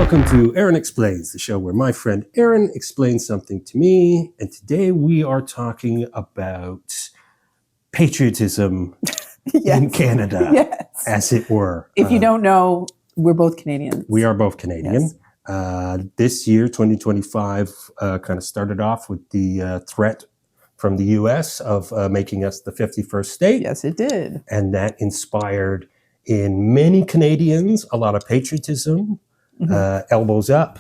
Welcome to Erin Explains, the show where my friend Erin explains something to me. And today we are talking about patriotism in Canada, as it were. If you don't know, we're both Canadians. We are both Canadian. Yes. This year, 2025, kind of started off with the threat from the U.S. of making us the 51st state. Yes, it did. And that inspired in many Canadians a lot of patriotism. Elbows up,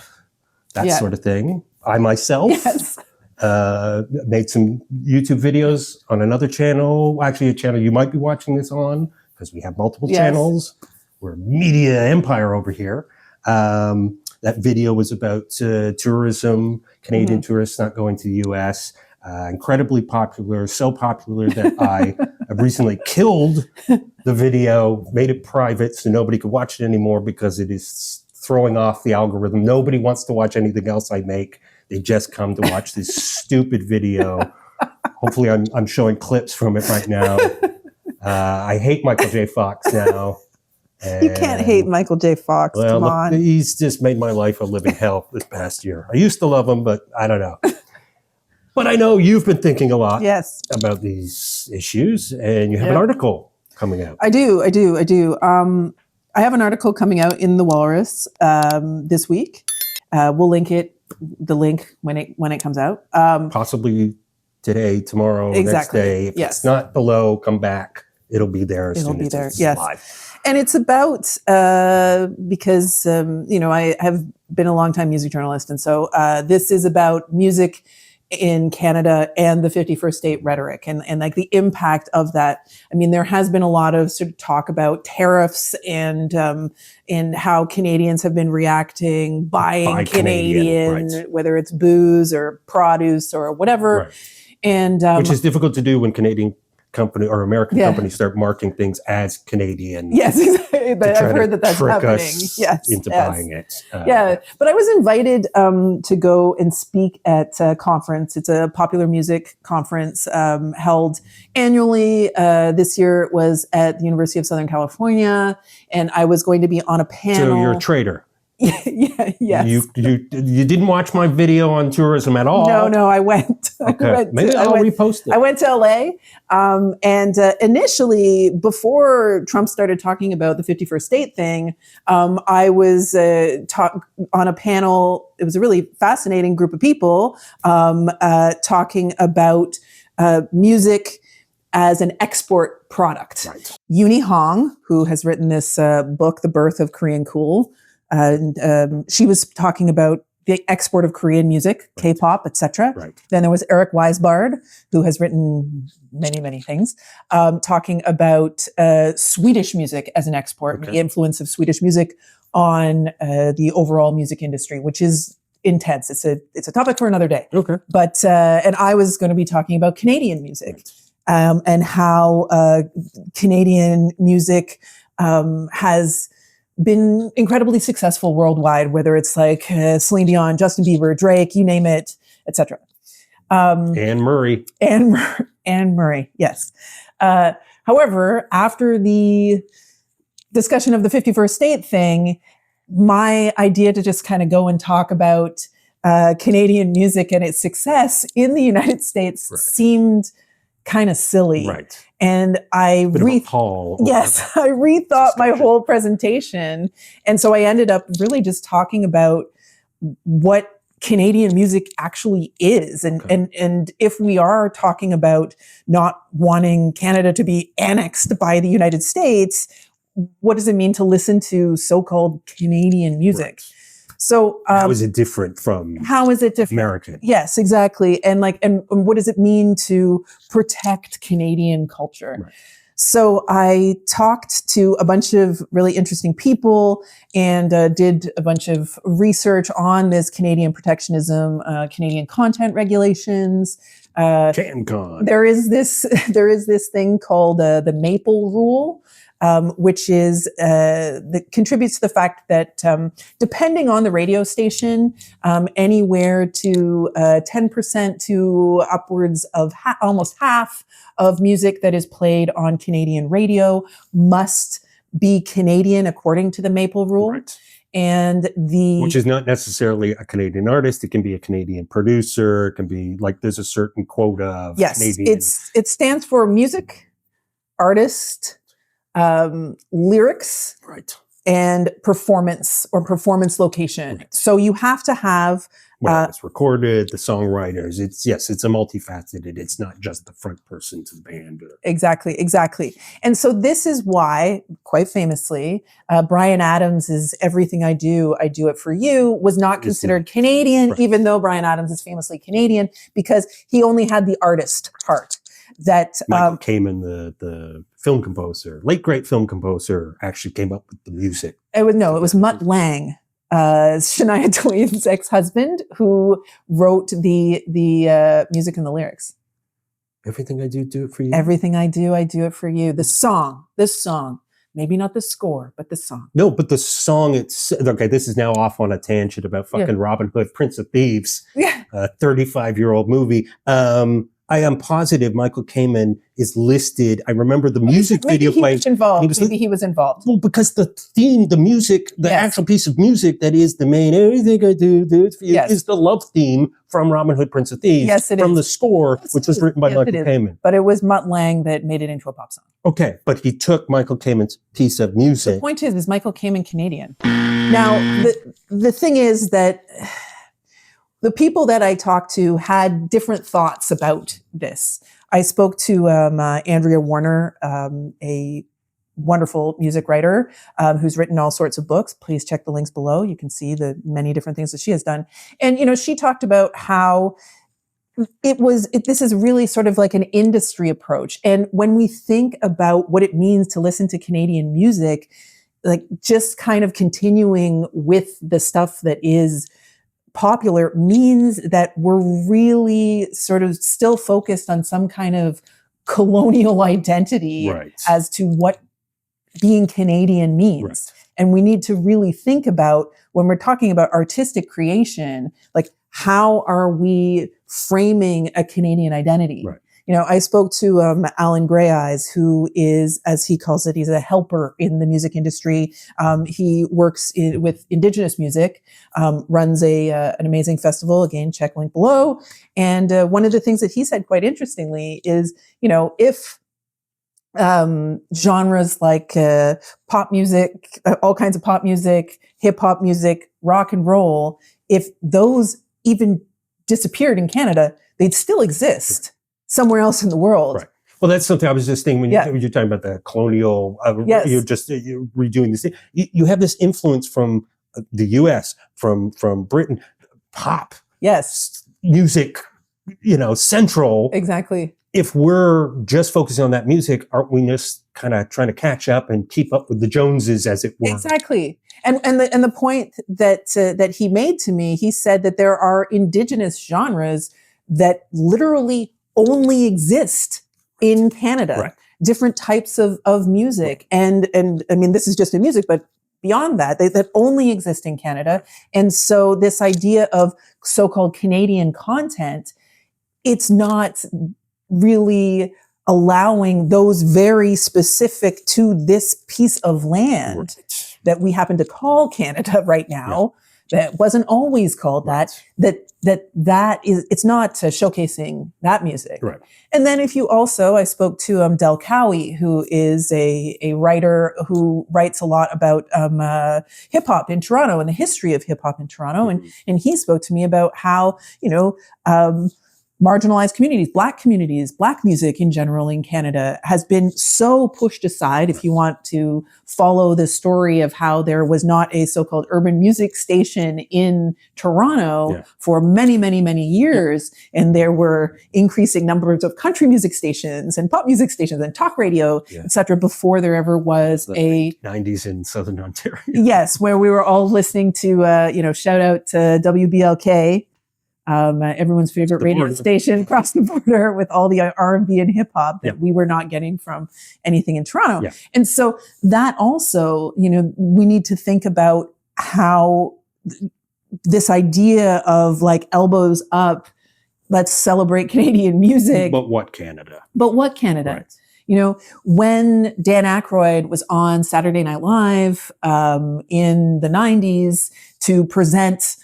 that sort of thing. I myself made some YouTube videos on another channel, actually a channel you might be watching this on, because we have multiple channels. We're a media empire over here. That video was about tourism, Canadian tourists not going to the US. Incredibly popular, so popular that I have recently killed the video, made it private so nobody could watch it anymore because it is throwing off the algorithm. Nobody wants to watch anything else I make. They just come to watch this stupid video. Hopefully I'm showing clips from it right now. I hate Michael J. Fox now. You can't hate Michael J. Fox. Well, come on. He's just made my life a living hell this past year. I used to love him, but I don't know. But I know you've been thinking a lot about these issues, and you have an article coming out. I do. I have an article coming out in the Walrus this week. We'll link the link when it comes out. Possibly today, tomorrow, next day. If it's not below, come back. It'll be there as soon as it's live. And it's about, because, I have been a longtime music journalist. And so this is about music in Canada and the 51st state rhetoric and like the impact of that. I mean, there has been a lot of sort of talk about tariffs and how Canadians have been reacting, buying Canadian, whether it's booze or produce or whatever. And which is difficult to do when Canadian company or American companies start marking things as Canadian. Yes, exactly. But I've heard that's happening. Into buying it. But I was invited to go and speak at a conference. It's a popular music conference held annually. This year it was at the University of Southern California, and I was going to be on a panel. So you're a traitor. Yes. You didn't watch my video on tourism at all. No, I went. Okay. Maybe I'll repost it. I went to LA, and initially, before Trump started talking about the 51st state thing, I was on a panel. It was a really fascinating group of people talking about music as an export product. Uni Hong, who has written this book, The Birth of Korean Cool, she was talking about the export of Korean music, K-pop, etc. Then there was Eric Weisbard, who has written many, many things, talking about Swedish music as an export, and the influence of Swedish music on the overall music industry, which is intense. It's a topic for another day. But and I was going to be talking about Canadian music and how Canadian music has been incredibly successful worldwide, whether it's like Celine Dion, Justin Bieber, Drake, you name it, etc. Anne Murray. Anne Murray, yes. However, after the discussion of the 51st state thing, my idea to just kind of go and talk about Canadian music and its success in the United States seemed kind of silly. And I rethought my whole presentation. And so I ended up really just talking about what Canadian music actually is. And if we are talking about not wanting Canada to be annexed by the United States, what does it mean to listen to so-called Canadian music? So how is it different from American? Yes, exactly. And what does it mean to protect Canadian culture? So I talked to a bunch of really interesting people and did a bunch of research on this Canadian protectionism, Canadian content regulations. CanCon. There is this thing called the Maple Rule, which is that contributes to the fact that depending on the radio station, anywhere to 10% to upwards of almost half of music that is played on Canadian radio must be Canadian according to the Maple Rule. And which is not necessarily a Canadian artist. It can be a Canadian producer. It can be like there's a certain quota of Canadian. It stands for music, artist, lyrics, right, and performance or performance location. Right. So you have to have where it's recorded, the songwriters. It's a multifaceted. It's not just the front person to the band. Exactly. And so this is why, quite famously, Bryan Adams' "Everything I Do It For You" was not considered Canadian, right, even though Bryan Adams is famously Canadian, because he only had the artist part. That Michael Kamen, the film composer, late great film composer, actually came up with the music. It was Mutt Lange, Shania Twain's ex-husband, who wrote the music and the lyrics. Everything I do it for you. Everything I do it for you. This song, maybe not the score, but the song. No, but the song. It's okay. This is now off on a tangent about fucking Robin Hood, Prince of Thieves. Yeah, a 35-year-old movie. I am positive Michael Kamen is listed. I remember the music video playing. Maybe he was involved. Well, because the theme, the music, the actual piece of music that is the main "Everything I Do It For You" is the love theme from Robin Hood, Prince of Thieves. Yes, it from is. The score, which was written by Michael Kamen. But it was Mutt Lange that made it into a pop song. Okay, but he took Michael Kamen's piece of music. The point is Michael Kamen Canadian? Now, the thing is that the people that I talked to had different thoughts about this. I spoke to Andrea Warner, a wonderful music writer who's written all sorts of books. Please check the links below. You can see the many different things that she has done. And, she talked about how this is really sort of like an industry approach. And when we think about what it means to listen to Canadian music, like just kind of continuing with the stuff that is popular means that we're really sort of still focused on some kind of colonial identity as to what being Canadian means. Right. And we need to really think about, when we're talking about artistic creation, like how are we framing a Canadian identity? Right. I spoke to Alan Greyeyes, who is, as he calls it, he's a helper in the music industry. He works with Indigenous music, runs an amazing festival. Again, check link below. And one of the things that he said quite interestingly is, if genres like pop music, all kinds of pop music, hip hop music, rock and roll, if those even disappeared in Canada, they'd still exist somewhere else in the world. Right. Well, that's something I was just thinking when you're talking about the colonial, you're redoing this. You have this influence from the U.S., from Britain, pop, music, central. Exactly. If we're just focusing on that music, aren't we just kind of trying to catch up and keep up with the Joneses, as it were? Exactly. And the point that he made to me, he said that there are Indigenous genres that literally only exist in Canada. Right. Different types of music. Right. And I mean, this is just in music, but beyond that, that only exist in Canada. And so this idea of so-called Canadian content, it's not really allowing those very specific to this piece of land that we happen to call Canada right now, that wasn't always called that is, it's not showcasing that music. Right. And then if you also, I spoke to Del Cowie, who is a writer who writes a lot about hip hop in Toronto and the history of hip hop in Toronto. Mm-hmm. And he spoke to me about how, marginalized communities, Black music in general in Canada has been so pushed aside. If you want to follow the story of how there was not a so-called urban music station in Toronto for many, many, many years, and there were increasing numbers of country music stations and pop music stations and talk radio, etc., before there ever was a 90s in Southern Ontario. Yes, where we were all listening to, shout out to WBLK. Everyone's favorite radio station across the border, with all the R&B and hip hop that we were not getting from anything in Toronto. Yeah. And so that also, we need to think about how this idea of like elbows up, let's celebrate Canadian music. But what Canada? Right. You know, when Dan Aykroyd was on Saturday Night Live in the 90s to present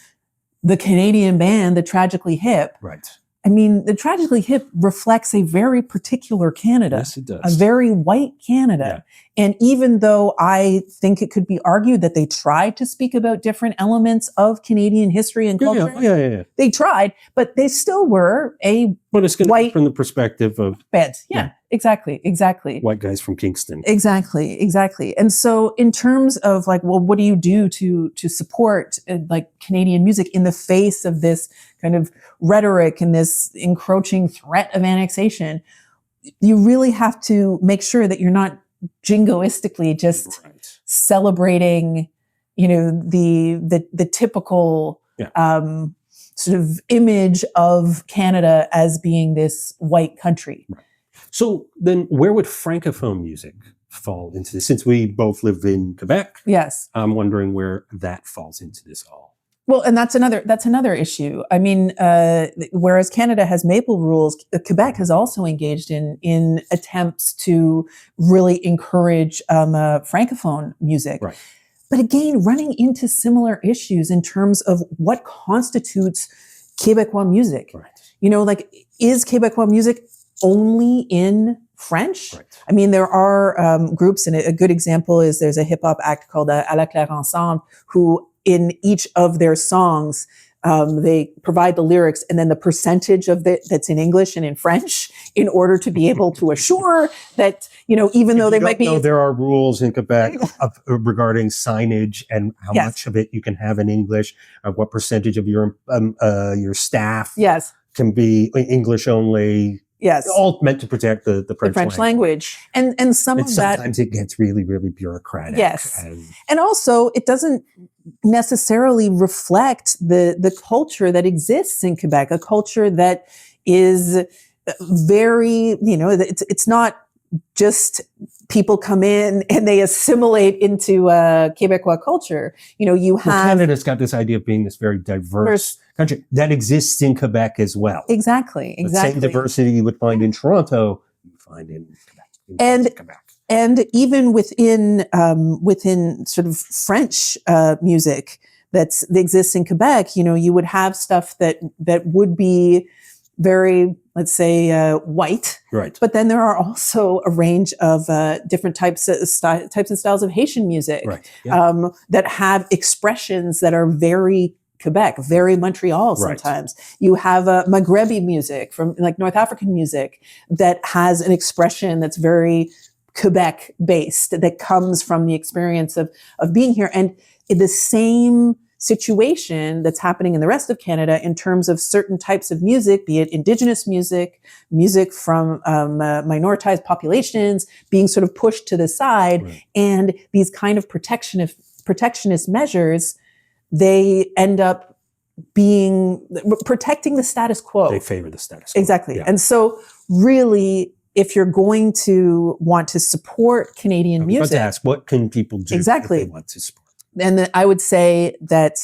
the Canadian band, the Tragically Hip. Right. I mean, the Tragically Hip reflects a very particular Canada. Yes, it does. A very white Canada. Yeah. And even though I think it could be argued that they tried to speak about different elements of Canadian history and culture. Yeah. They tried, but they still were a but it's white from the perspective of band. Yeah, exactly. White guys from Kingston. Exactly. And so in terms of like, well, what do you do to support like Canadian music in the face of this kind of rhetoric and this encroaching threat of annexation? You really have to make sure that you're not jingoistically just celebrating, you know, the typical sort of image of Canada as being this white country. Right. So then where would Francophone music fall into this? Since we both live in Quebec, yes, I'm wondering where that falls into this all. Well, and that's another issue. I mean, whereas Canada has maple rules, Quebec has also engaged in attempts to really encourage Francophone music. Right. But again, running into similar issues in terms of what constitutes Québécois music. Right. You know, like, is Québécois music only in French? Right. I mean, there are groups, and a good example is there's a hip hop act called À la Claire Ensemble, who in each of their songs, they provide the lyrics and then the percentage of that's in English and in French in order to be able to assure that, you know, even though they might be. There are rules in Quebec regarding signage and how much of it you can have in English, what percentage of your staff can be English only. Yes. All meant to protect the French language. And sometimes it gets really, really bureaucratic. Yes. And also it doesn't necessarily reflect the culture that exists in Quebec, a culture that is very, you know, it's not just people come in and they assimilate into Quebecois culture. You know, you have... Canada's got this idea of being this very diverse country that exists in Quebec as well. Exactly. The same diversity you would find in Toronto, you find in Quebec. And even within sort of French music that exists in Quebec, you know, you would have stuff that would be very, let's say, white. Right. But then there are also a range of different types and styles of Haitian music that have expressions that are very Quebec, very Montreal sometimes. Right. You have Maghrebi music from like North African music that has an expression that's very Quebec based, that comes from the experience of being here. And in the same situation that's happening in the rest of Canada in terms of certain types of music, be it Indigenous music, music from minoritized populations being sort of pushed to the side, and these kind of protectionist measures, they end up being protecting the status quo. They favor the status quo. Exactly. Yeah. And so really, if you're going to want to support Canadian music, to ask, what can people do if they want to support? And I would say that,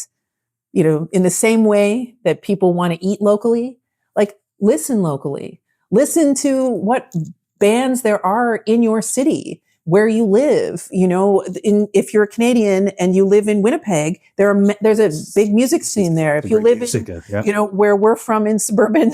you know, in the same way that people want to eat locally, like listen locally, listen to what bands there are in your city where you live. You know, if you're a Canadian and you live in Winnipeg, there's a big music scene there. If you live in, you know, where we're from in suburban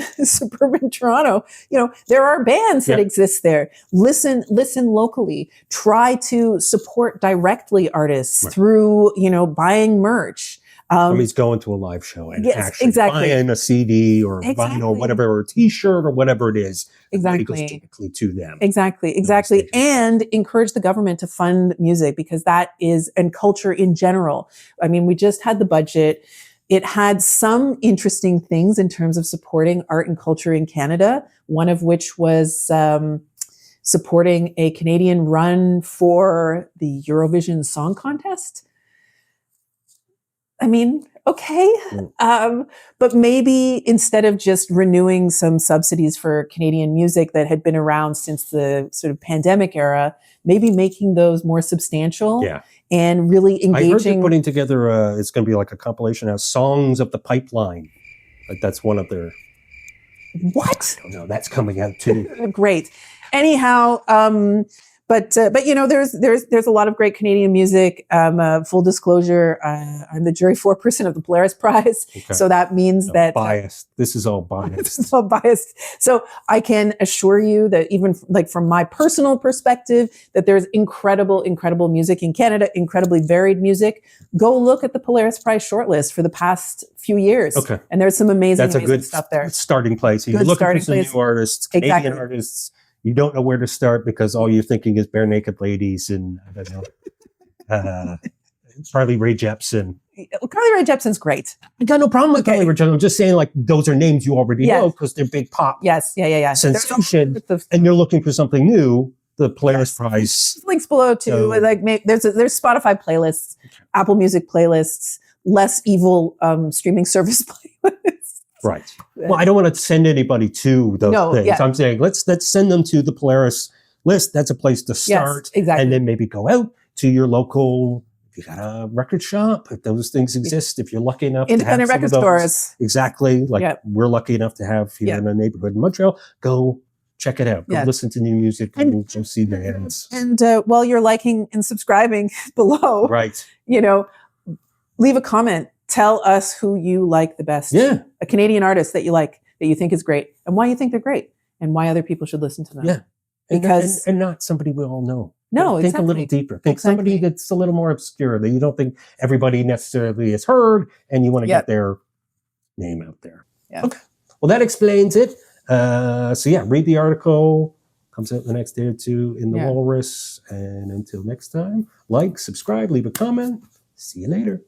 Toronto, you know, there are bands that exist there. Listen locally. Try to support directly artists through, you know, buying merch. Somebody's going to a live show and actually buying a CD or vinyl, whatever, or a T-shirt or whatever it is. It goes directly to them. Exactly. And encourage the government to fund music, because that is, and culture in general. I mean, we just had the budget. It had some interesting things in terms of supporting art and culture in Canada, one of which was supporting a Canadian run for the Eurovision Song Contest. I mean, okay. But maybe instead of just renewing some subsidies for Canadian music that had been around since the sort of pandemic era, maybe making those more substantial and really engaging. I heard they're putting together, it's going to be like a compilation of Songs of the Pipeline. Like that's one of their... What? I don't know. That's coming out too. Great. Anyhow, but you know, there's a lot of great Canadian music. Full disclosure, I'm the jury foreperson of the Polaris Prize, so that means that biased. This is all biased. This is all biased. So I can assure you that even like from my personal perspective, that there's incredible music in Canada, incredibly varied music. Go look at the Polaris Prize shortlist for the past few years, and there's some amazing stuff there. Starting place. You look for some new artists, Canadian artists. You don't know where to start because all you're thinking is bare naked ladies and I don't know, Carly Rae Jepsen. Carly Rae Jepsen's great. I got no problem with Carly Rae Jepsen. I'm just saying, like, those are names you already know because they're big pop. Sensation, and you're looking for something new. The Polaris Prize. Links below too. There's Spotify playlists, Apple Music playlists, less evil streaming service playlists. Right. Well, I don't want to send anybody to those things. I'm saying let's send them to the Polaris list. That's a place to start. Yes, exactly. And then maybe go out to your local, if you got a record shop, if those things exist, if you're lucky enough independent to have record stores. Exactly. Like we're lucky enough to have here in a neighborhood in Montreal. Go check it out. Go listen to new music and go see bands. And while you're liking and subscribing below, you know, leave a comment. Tell us who you like the best. Yeah. A Canadian artist that you like, that you think is great, and why you think they're great, and why other people should listen to them. Yeah. Because and not somebody we all know. No, think a little deeper. Think somebody that's a little more obscure that you don't think everybody necessarily has heard, and you want to get their name out there. Yeah. Okay. Well, that explains it. So yeah, read the article. Comes out the next day or two in the Walrus. And until next time, like, subscribe, leave a comment. See you later.